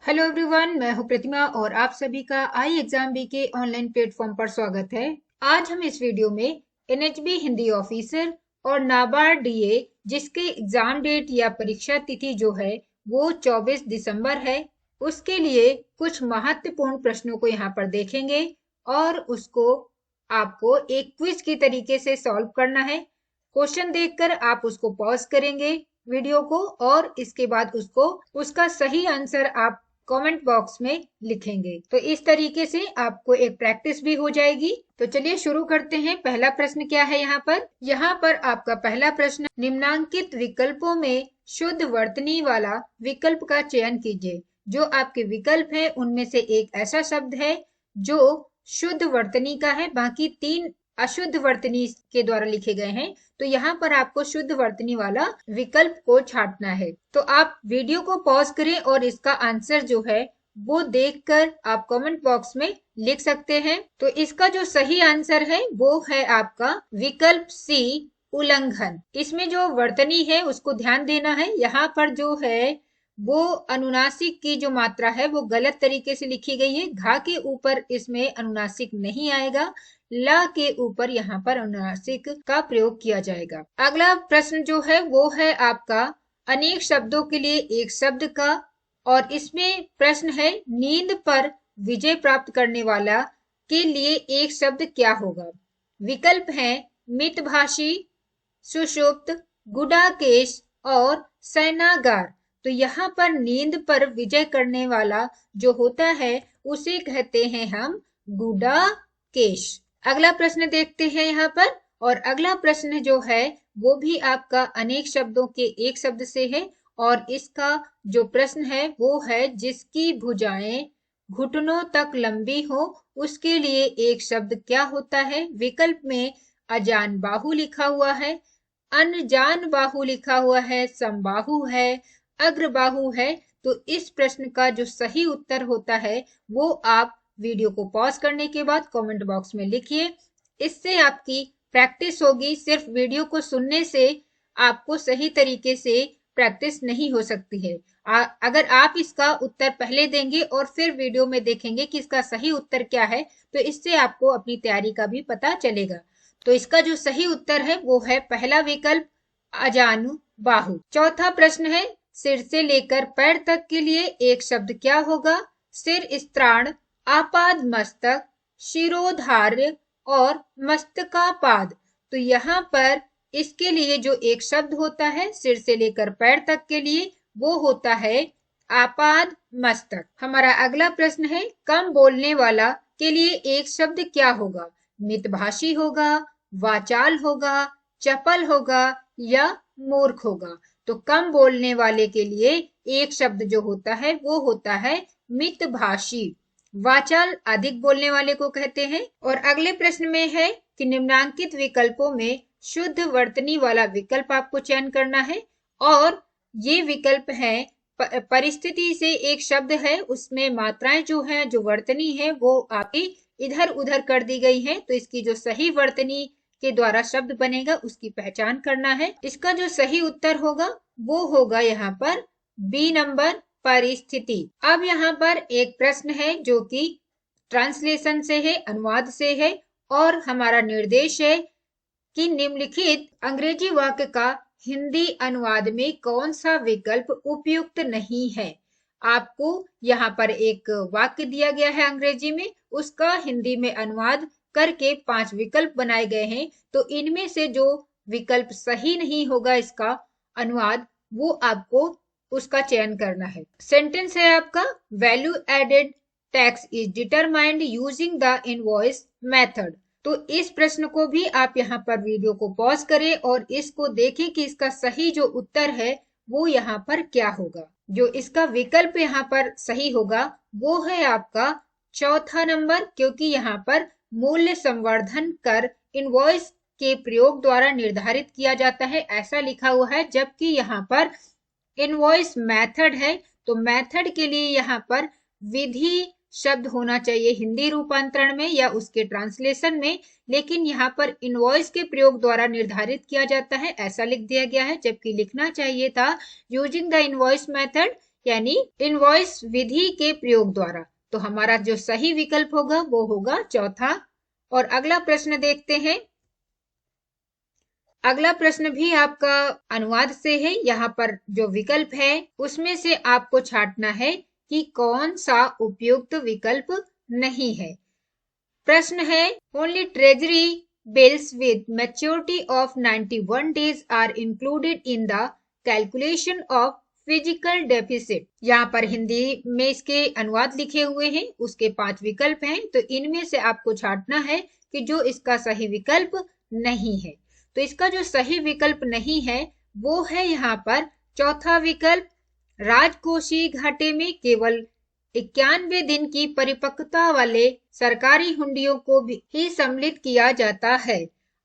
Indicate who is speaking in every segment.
Speaker 1: Hello everyone, मैं हूं प्रतिमा और आप सभी का आई एग्जाम बी के ऑनलाइन प्लेटफॉर्म पर स्वागत है। आज हम इस वीडियो में एनएचबी हिंदी ऑफिसर और नाबार्ड डीए जिसके एग्जाम डेट या परीक्षा तिथि जो है वो 24 दिसंबर है, उसके लिए कुछ महत्वपूर्ण प्रश्नों को यहाँ पर देखेंगे और उसको आपको एक क्विज की तरीके से सॉल्व करना है। क्वेश्चन देखकर आप उसको पॉज करेंगे वीडियो को और इसके बाद उसका सही आंसर आप कमेंट बॉक्स में लिखेंगे। तो इस तरीके से आपको एक प्रैक्टिस भी हो जाएगी। तो चलिए शुरू करते हैं। पहला प्रश्न क्या है यहाँ पर आपका पहला प्रश्न, निम्नांकित विकल्पों में शुद्ध वर्तनी वाला विकल्प का चयन कीजिए। जो आपके विकल्प है उनमें से एक ऐसा शब्द है जो शुद्ध वर्तनी का है, बाकी तीन अशुद्ध वर्तनी के द्वारा लिखे गए हैं। तो यहाँ पर आपको शुद्ध वर्तनी वाला विकल्प को छांटना है। तो आप वीडियो को पॉज करें और इसका आंसर जो है वो देखकर आप कमेंट बॉक्स में लिख सकते हैं। तो इसका जो सही आंसर है वो है आपका विकल्प सी, उल्लंघन। इसमें जो वर्तनी है उसको ध्यान देना है। यहाँ पर जो है वो अनुनासिक की जो मात्रा है वो गलत तरीके से लिखी गई है। घा के ऊपर इसमें अनुनासिक नहीं आएगा, ला के ऊपर यहाँ पर अनुनासिक का प्रयोग किया जाएगा। अगला प्रश्न जो है वो है आपका अनेक शब्दों के लिए एक शब्द का, और इसमें प्रश्न है नींद पर विजय प्राप्त करने वाला के लिए एक शब्द क्या होगा। विकल्प है मितभाषी, सुषुप्त, गुडाकेश और सैनागार। तो यहाँ पर नींद पर विजय करने वाला जो होता है उसे कहते हैं हम गुडाकेश। अगला प्रश्न देखते हैं यहाँ पर, और अगला प्रश्न जो है वो भी आपका अनेक शब्दों के एक शब्द से है, और इसका जो प्रश्न है वो है जिसकी भुजाएं घुटनों तक लंबी हो उसके लिए एक शब्द क्या होता है। विकल्प में अजान बाहु लिखा हुआ है, अनजान बाहु लिखा हुआ है, समबाहु है, अग्रबाहु है। तो इस प्रश्न का जो सही उत्तर होता है वो आप वीडियो को पॉज करने के बाद कमेंट बॉक्स में लिखिए। इससे आपकी प्रैक्टिस होगी। सिर्फ वीडियो को सुनने से आपको सही तरीके से प्रैक्टिस नहीं हो सकती है। अगर आप इसका उत्तर पहले देंगे और फिर वीडियो में देखेंगे कि इसका सही उत्तर क्या है तो इससे आपको अपनी तैयारी का भी पता चलेगा। तो इसका जो सही उत्तर है वो है पहला विकल्प अजानु बाहु। चौथा प्रश्न है सिर से लेकर पैर तक के लिए एक शब्द क्या होगा। सिर स्त्राण, आपाद मस्तक, शिरोधार्य और मस्तकापाद। तो यहाँ पर इसके लिए जो एक शब्द होता है सिर से लेकर पैर तक के लिए वो होता है आपाद मस्तक। हमारा अगला प्रश्न है कम बोलने वाला के लिए एक शब्द क्या होगा। मितभाषी होगा, वाचाल होगा, चपल होगा या मूर्ख होगा। तो कम बोलने वाले के लिए एक शब्द जो होता है वो होता है मितभाषी। वाचाल अधिक बोलने वाले को कहते हैं। और अगले प्रश्न में है कि निम्नांकित विकल्पों में शुद्ध वर्तनी वाला विकल्प आपको चयन करना है, और ये विकल्प है परिस्थिति से एक शब्द है, उसमें मात्राएं जो है जो वर्तनी है वो आपकी इधर उधर कर दी गई है। तो इसकी जो सही वर्तनी के द्वारा शब्द बनेगा उसकी पहचान करना है। इसका जो सही उत्तर होगा वो होगा यहाँ पर बी नंबर, परिस्थिति। अब यहाँ पर एक प्रश्न है जो कि ट्रांसलेशन से है, अनुवाद से है, और हमारा निर्देश है कि निम्नलिखित अंग्रेजी वाक्य का हिंदी अनुवाद में कौन सा विकल्प उपयुक्त नहीं है। आपको यहाँ पर एक वाक्य दिया गया है अंग्रेजी में, उसका हिंदी में अनुवाद करके 5 विकल्प बनाए गए हैं। तो इनमें से जो विकल्प सही नहीं होगा इसका अनुवाद, वो आपको उसका चयन करना है। सेंटेंस है आपका value added tax is determined using the invoice method. तो इस प्रश्न को भी आप यहाँ पर वीडियो को पॉज करें और इसको देखें कि इसका सही जो उत्तर है वो यहाँ पर क्या होगा। जो इसका विकल्प यहाँ पर सही होगा वो है आपका चौथा नंबर, क्योंकि यहाँ पर मूल्य संवर्धन कर इनवॉइस के प्रयोग द्वारा निर्धारित किया जाता है ऐसा लिखा हुआ है, जबकि यहाँ पर इनवॉइस मेथड है। तो मेथड के लिए यहाँ पर विधि शब्द होना चाहिए हिंदी रूपांतरण में या उसके ट्रांसलेशन में, लेकिन यहाँ पर इनवॉइस के प्रयोग द्वारा निर्धारित किया जाता है ऐसा लिख दिया गया है, जबकि लिखना चाहिए था यूजिंग द इनवॉइस मेथड यानी इनवॉइस विधि के प्रयोग द्वारा। तो हमारा जो सही विकल्प होगा वो होगा चौथा। और अगला प्रश्न देखते हैं। अगला प्रश्न भी आपका अनुवाद से है। यहाँ पर जो विकल्प है उसमें से आपको छांटना है कि कौन सा उपयुक्त विकल्प नहीं है। प्रश्न है, only treasury bills with maturity of 91 days are included in the calculation of physical deficit। यहाँ पर हिंदी में इसके अनुवाद लिखे हुए हैं, उसके 5 विकल्प हैं। तो इनमें से आपको छांटना है कि जो इसका सही विकल्प नहीं है। तो इसका जो सही विकल्प नहीं है वो है यहाँ पर चौथा विकल्प, राजकोषीय घाटे में केवल 91 दिन की परिपक्वता वाले सरकारी हुंडियों को भी ही सम्मिलित किया जाता है।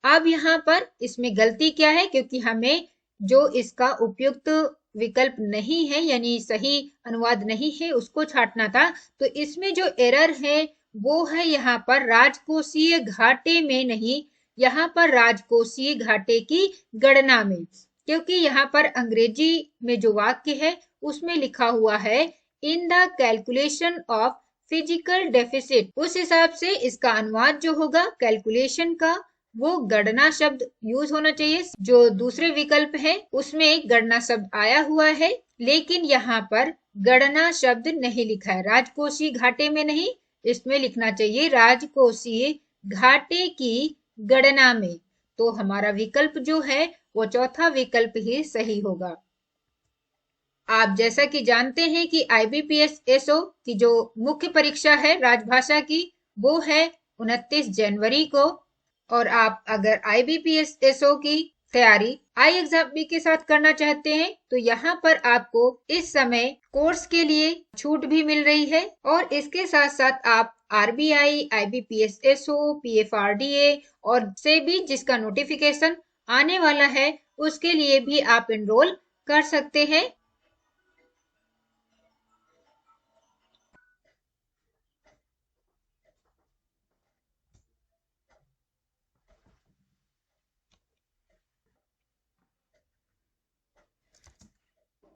Speaker 1: अब यहाँ पर इसमें गलती क्या है, क्योंकि हमें जो इसका उपयुक्त विकल्प नहीं है यानी सही अनुवाद नहीं है उसको छांटना था। तो इसमें जो एरर है वो है यहाँ पर राजकोषीय घाटे में नहीं, यहाँ पर राजकोषीय घाटे की गणना में। क्योंकि यहाँ पर अंग्रेजी में जो वाक्य है उसमें लिखा हुआ है in the calculation of physical deficit, उस हिसाब से इसका अनुवाद जो होगा कैलकुलेशन का वो गणना शब्द यूज होना चाहिए। जो दूसरे विकल्प है उसमें गणना शब्द आया हुआ है, लेकिन यहाँ पर गणना शब्द नहीं लिखा है। राजकोषीय घाटे में नहीं, इसमें लिखना चाहिए राजकोषीय घाटे की गणना में। तो हमारा विकल्प जो है वो चौथा विकल्प ही सही होगा। आप जैसा कि जानते हैं कि IBPS SO की जो मुख्य परीक्षा है राजभाषा की वो है 29 जनवरी को। और आप अगर IBPS SO की तैयारी iExamB के साथ करना चाहते हैं तो यहाँ पर आपको इस समय कोर्स के लिए छूट भी मिल रही है। और इसके साथ साथ आप RBI, IBPS SO, PFRDA और से भी जिसका नोटिफिकेशन आने वाला है उसके लिए भी आप एनरोल कर सकते हैं।